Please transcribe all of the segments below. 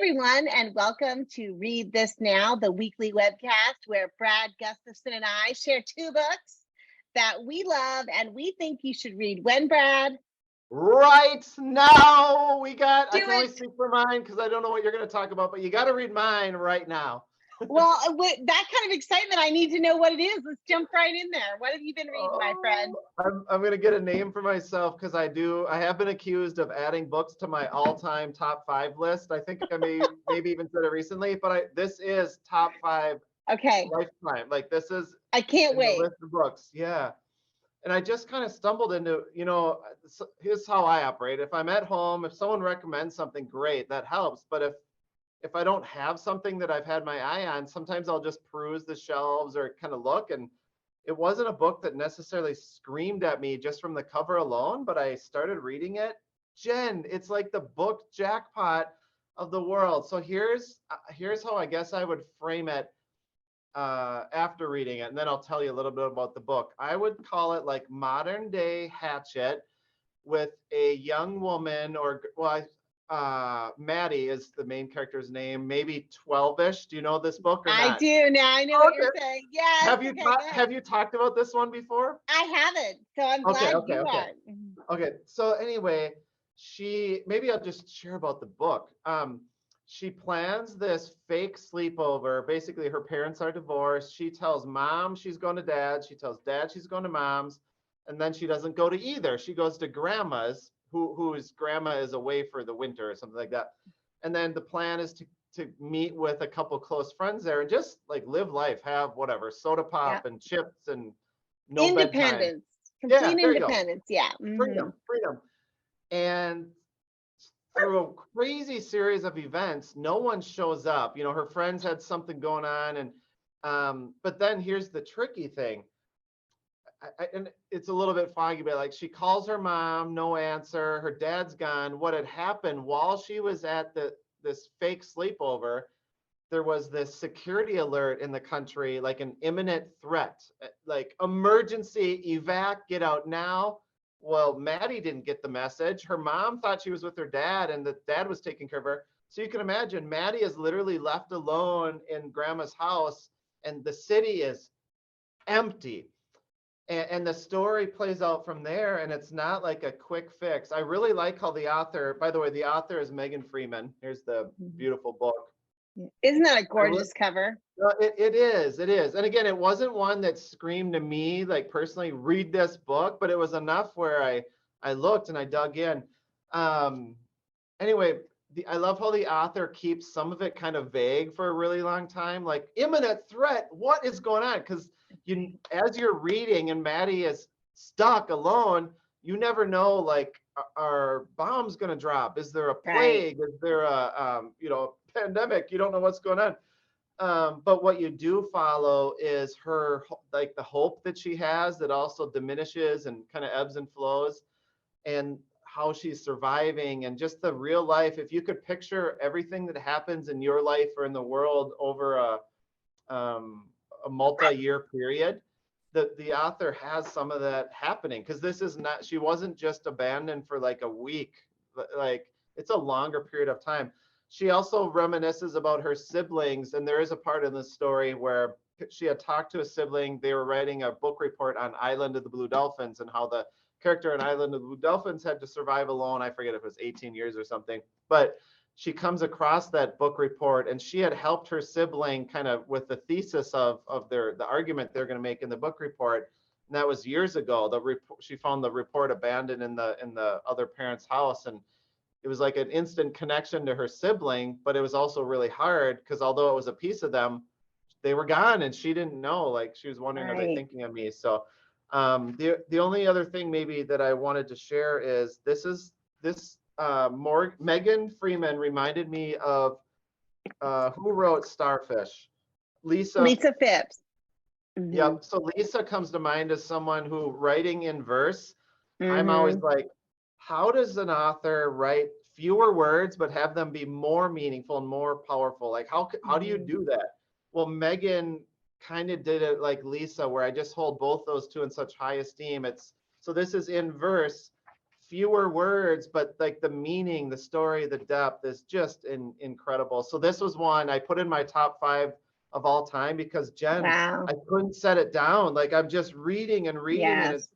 everyone, and welcome to Read This Now, the weekly webcast where Brad, Gustafson, and I share two books that we love and we think you should read. When, Brad? Right now. I can only it. speak for mine because I don't know what you're going to talk about, but you got to read mine right now. Well, with that kind of excitement, I need to know what it is. Let's jump right in there. What have you been reading, my friend? I'm going to get a name for myself because I have been accused of adding books to my all-time top 5 list. I think I maybe even said it recently, but this is top 5 lifetime. Like this is I can't wait. The list of books. Yeah. And I just kind of stumbled into, here's how I operate. If I'm at home, if someone recommends something, great, that helps. But if I don't have something that I've had my eye on, sometimes I'll just peruse the shelves or kind of look. And it wasn't a book that necessarily screamed at me just from the cover alone, but I started reading it. Jenn, it's like the book jackpot of the world. So here's how I guess I would frame it after reading it, and then I'll tell you a little bit about the book. I would call it like modern day Hatchet with a young woman, Maddie is the main character's name, maybe 12-ish. Do you know this book or not? I do. Now I know what you're saying. Yes. Have you talked about this one before? I haven't, so I'm glad you are. Okay. So anyway, maybe I'll just share about the book. She plans this fake sleepover. Basically, her parents are divorced. She tells mom she's going to dad. She tells dad she's going to mom's. And then she doesn't go to either. She goes to grandma's, whose grandma is away for the winter or something like that. And then the plan is to meet with a couple close friends there and just like live life, have whatever, soda pop and chips and no independence. Bedtime. Complete independence. Yeah. Freedom. And through a crazy series of events, no one shows up. Her friends had something going on, and but then here's the tricky thing. And it's a little bit foggy, but like she calls her mom, no answer. Her dad's gone. What had happened while she was at this fake sleepover? There was this security alert in the country, like an imminent threat, like emergency evac, get out now. Well, Maddie didn't get the message. Her mom thought she was with her dad and the dad was taking care of her. So you can imagine Maddie is literally left alone in grandma's house and the city is empty. And the story plays out from there, and it's not like a quick fix. I really like how the author, by the way, the author is Megan Freeman. Here's the beautiful book. Isn't that a gorgeous cover? It is. And again, it wasn't one that screamed to me, like personally, read this book, but it was enough where I looked and I dug in. Anyway, I love how the author keeps some of it kind of vague for a really long time, like imminent threat. What is going on? Because as you're reading and Maddie is stuck alone, you never know, like, are bombs going to drop? Is there a plague? Right. Is there a pandemic? You don't know what's going on. But what you do follow is her, like the hope that she has that also diminishes and kind of ebbs and flows, and how she's surviving, and just the real life. If you could picture everything that happens in your life or in the world over a multi-year period, the author has some of that happening, because she wasn't just abandoned for like a week, like it's a longer period of time. She also reminisces about her siblings, and there is a part in the story where she had talked to a sibling. They were writing a book report on Island of the Blue Dolphins and how the character in Island of the Blue Dolphins had to survive alone. I forget if it was 18 years or something, but she comes across that book report, and she had helped her sibling kind of with the thesis of the argument they're going to make in the book report. And that was years ago. She found the report abandoned in the other parent's house, and it was like an instant connection to her sibling, but it was also really hard because although it was a piece of them, they were gone and she didn't know. Like, she was wondering, are they thinking of me? So the only other thing maybe that I wanted to share is Megan Freeman reminded me of who wrote Starfish? Lisa Phipps. Mm-hmm. Yep. So Lisa comes to mind as someone who, writing in verse, I'm always like, how does an author write fewer words but have them be more meaningful and more powerful? Like, how do you do that? Well, Megan kind of did it like Lisa, where I just hold both those two in such high esteem. So this is in verse, fewer words, but like the meaning, the story, the depth is just incredible. So this was one I put in my top 5 of all time because Jenn, Wow. I couldn't set it down. Like I'm just reading and reading Yes.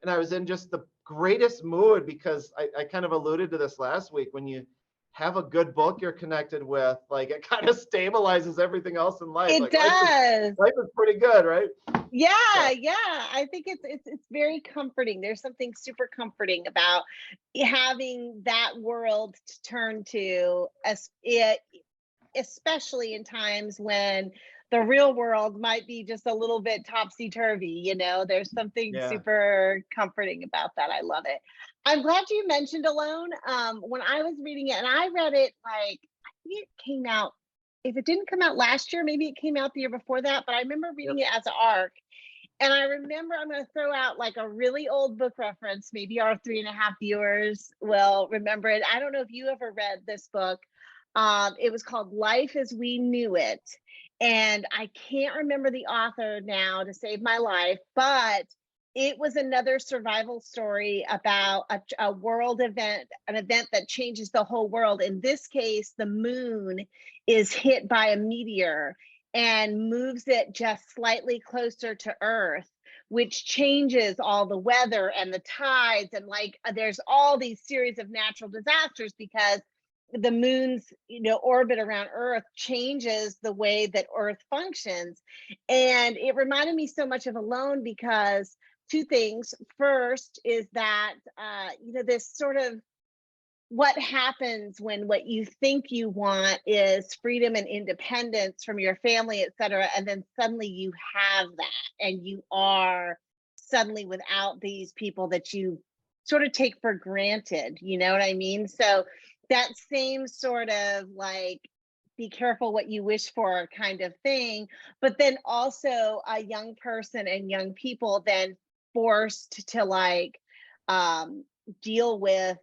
and I was in just the greatest mood because I kind of alluded to this last week. When you have a good book you're connected with, like it kind of stabilizes everything else in life. It Like does. life is pretty good, right? Yeah, So, yeah. I think it's very comforting. There's something super comforting about having that world to turn to, as it, especially in times when the real world might be just a little bit topsy-turvy, there's something yeah. super comforting about that. I love it. I'm glad you mentioned Alone. When I was reading it, and I read it like, I think it came out, if it didn't come out last year, maybe it came out the year before that, but I remember Yep. reading it as an arc. And I remember, I'm going to throw out like a really old book reference. Maybe our 3.5 viewers will remember it. I don't know if you ever read this book. It was called Life as We Knew It. And I can't remember the author now to save my life, but it was another survival story about a world event, an event that changes the whole world. In this case, the moon is hit by a meteor and moves it just slightly closer to Earth, which changes all the weather and the tides. And like, there's all these series of natural disasters because the moon's orbit around Earth changes the way that Earth functions. And it reminded me so much of Alone because two things. First is that this sort of what happens when what you think you want is freedom and independence from your family, et cetera, and then suddenly you have that and you are suddenly without these people that you sort of take for granted, you know what I mean? So that same sort of like, be careful what you wish for kind of thing, but then also a young person and young people then forced to like deal with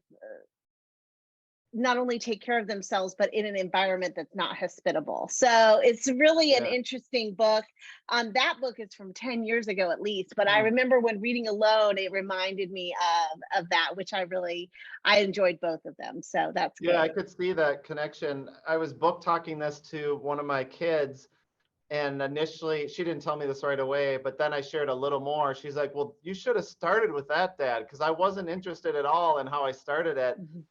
not only take care of themselves, but in an environment that's not hospitable. So it's really an Yeah. interesting book. That book is from 10 years ago at least, but I Mm. remember when reading Alone, it reminded me of that, which I enjoyed both of them. So that's Yeah, I great. could see that connection. I was book talking this to one of my kids, and initially she didn't tell me this right away, but then I shared a little more. She's like, "Well, you should have started with that, Dad," because I wasn't interested at all in how I started it. Mhm.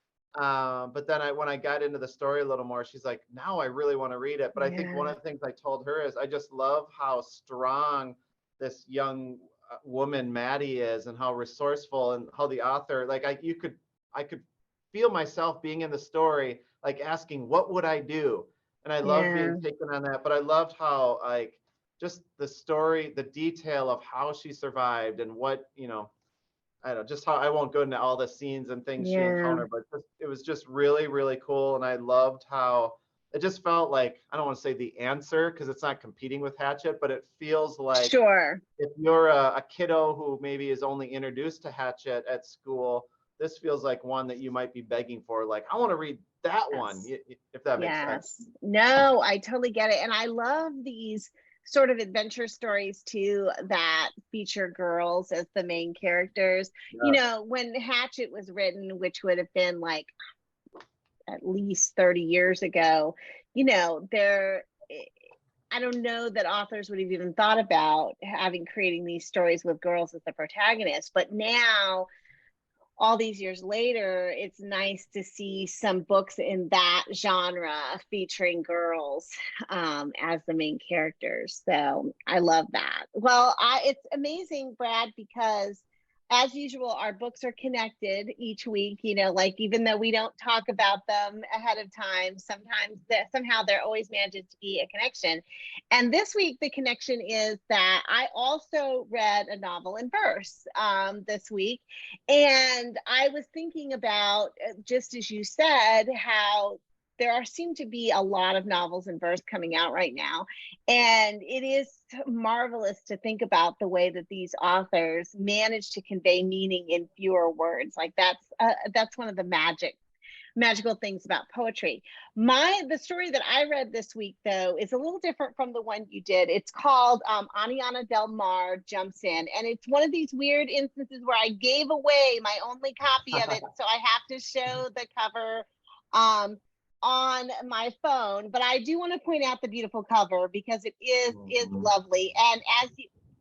But then when I got into the story a little more, she's like, "Now I really want to read it." But I think one Yeah. of the things I told her is I just love how strong this young woman Maddie is, and how resourceful, and how the author, like I could feel myself being in the story, like asking, "What would I do?" And I love being Yeah. taken on that. But I loved how like just the story, the detail of how she survived and what, I don't know, just how, I won't go into all the scenes and things she Yeah. encountered, but it was just really, really cool. And I loved how it just felt like, I don't want to say the answer because it's not competing with Hatchet, but it feels like Sure. if you're a kiddo who maybe is only introduced to Hatchet at school, this feels like one that you might be begging for. Like, I want to read that one, Yes. if that makes sense. Yes. No, I totally get it. And I love these sort of adventure stories too that feature girls as the main characters. Yeah. When Hatchet was written, which would have been like at least 30 years ago, there, I don't know that authors would have even thought about creating these stories with girls as the protagonists. But now, all these years later, it's nice to see some books in that genre featuring girls as the main characters. So I love that. Well, it's amazing, Brad, because as usual, our books are connected each week. Like even though we don't talk about them ahead of time, somehow there always manages to be a connection. And this week, the connection is that I also read a novel in verse this week. And I was thinking about, just as you said, how seem to be a lot of novels in verse coming out right now. And it is marvelous to think about the way that these authors manage to convey meaning in fewer words. Like that's one of the magic magical things about poetry. The story that I read this week, though, is a little different from the one you did. It's called Aniana Del Mar Jumps In, and it's one of these weird instances where I gave away my only copy of it, so I have to show the cover on my phone. But I do want to point out the beautiful cover because it is lovely, and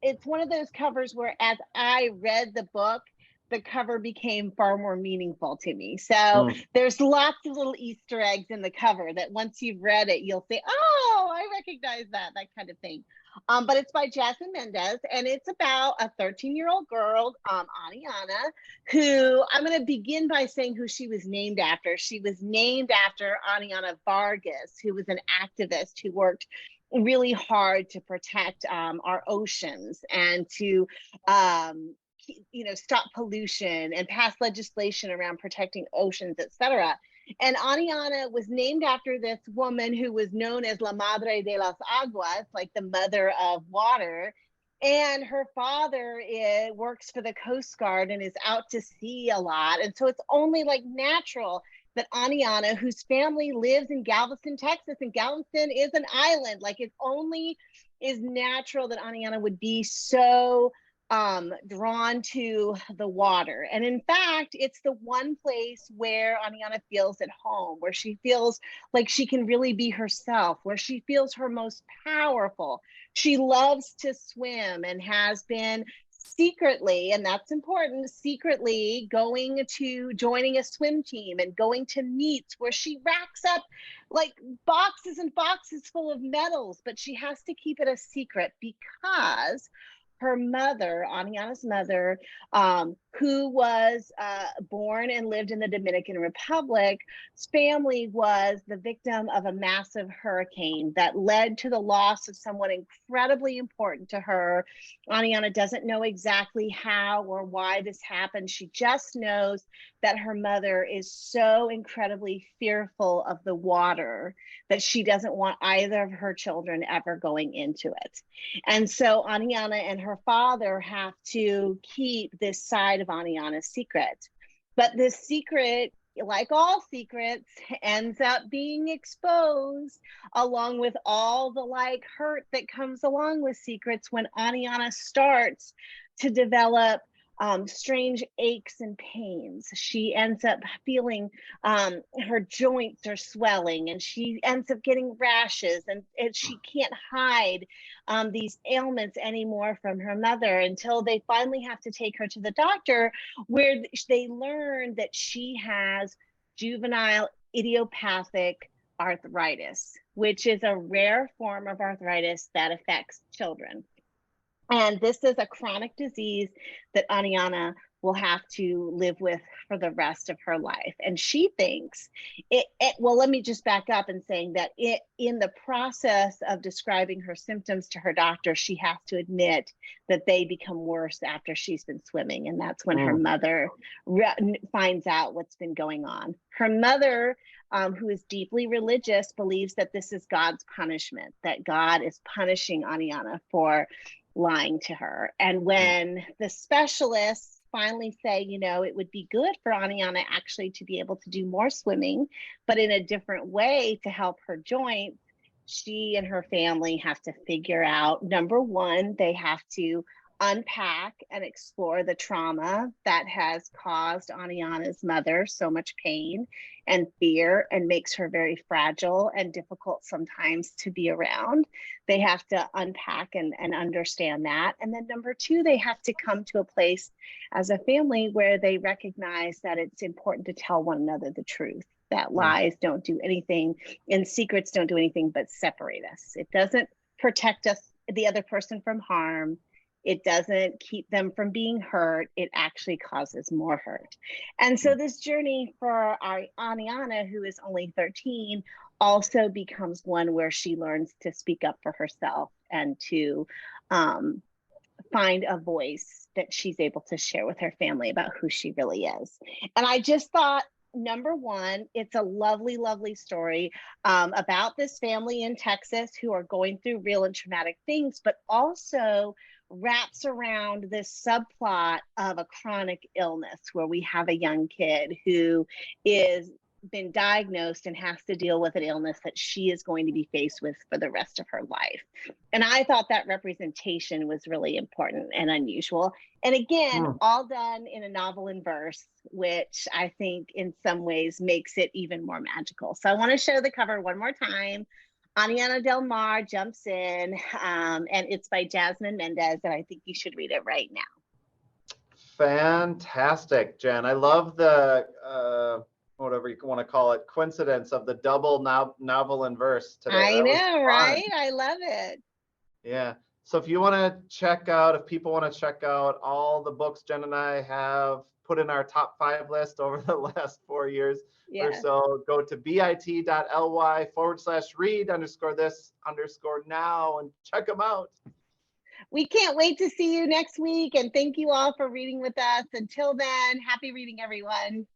it's one of those covers where, as I read the book, the cover became far more meaningful to me. So there's lots of little Easter eggs in the cover that once you've read it, you'll say, oh, I recognize that kind of thing. But it's by Jasminne Mendez, and it's about a 13-year-old girl, Aniana, who I'm going to begin by saying who she was named after. She was named after Aniana Vargas, who was an activist who worked really hard to protect our oceans and to stop pollution and pass legislation around protecting oceans, etc. And Aniana was named after this woman who was known as La Madre de las Aguas, like the mother of water. And her father works for the Coast Guard and is out to sea a lot. And so it's only like natural that Aniana, whose family lives in Galveston, Texas, and Galveston is an island, like it only is natural that Aniana would be so drawn to the water. And in fact, it's the one place where Aniana feels at home, where she feels like she can really be herself, where she feels her most powerful. She loves to swim and has been secretly, and that's important, secretly joining a swim team and going to meets where she racks up like boxes and boxes full of medals, but she has to keep it a secret because her mother, Aniana's mother, who was born and lived in the Dominican Republic's family was the victim of a massive hurricane that led to the loss of someone incredibly important to her. Aniana doesn't know exactly how or why this happened. She just knows that her mother is so incredibly fearful of the water that she doesn't want either of her children ever going into it. And so Aniana and her father have to keep this side of Aniana's secret. But this secret, like all secrets, ends up being exposed along with all the hurt that comes along with secrets when Aniana starts to develop strange aches and pains. She ends up feeling her joints are swelling, and she ends up getting rashes, and she can't hide these ailments anymore from her mother until they finally have to take her to the doctor, where they learn that she has juvenile idiopathic arthritis, which is a rare form of arthritis that affects children. And this is a chronic disease that Aniana will have to live with for the rest of her life. And she thinks well, let me just back up and saying that in the process of describing her symptoms to her doctor, she has to admit that they become worse after she's been swimming. And that's when her mother finds out what's been going on. Her mother, who is deeply religious, believes that this is God's punishment, that God is punishing Aniana for lying to her. And when the specialists finally say, it would be good for Aniana actually to be able to do more swimming, but in a different way to help her joints, she and her family have to figure out, number one, they have to unpack and explore the trauma that has caused Aniana's mother so much pain and fear and makes her very fragile and difficult sometimes to be around. They have to unpack and understand that. And then number two, they have to come to a place as a family where they recognize that it's important to tell one another the truth, that lies don't do anything and secrets don't do anything but separate us. It doesn't protect us, the other person, from harm. It doesn't keep them from being hurt. It actually causes more hurt. And so this journey for our Aniana, who is only 13, also becomes one where she learns to speak up for herself and to find a voice that she's able to share with her family about who she really is. And I just thought, number one, it's a lovely, lovely story about this family in Texas who are going through real and traumatic things, but also wraps around this subplot of a chronic illness where we have a young kid who is been diagnosed and has to deal with an illness that she is going to be faced with for the rest of her life. And I thought that representation was really important and unusual. And again, all done in a novel in verse, which I think in some ways makes it even more magical. So I want to show the cover one more time. Aniana Del Mar jumps in, and it's by Jasminne Mendez, and I think you should read it right now. Fantastic, Jen. I love the whatever you want to call it, coincidence of the double novel in verse today. I know, right? I love it. Yeah. So if you want to check out, if people want to check out all the books Jen and I have put in our top 5 list over the last 4 years or so, go to bit.ly/read_this_now and check them out. We can't wait to see you next week. And thank you all for reading with us. Until then, happy reading, everyone.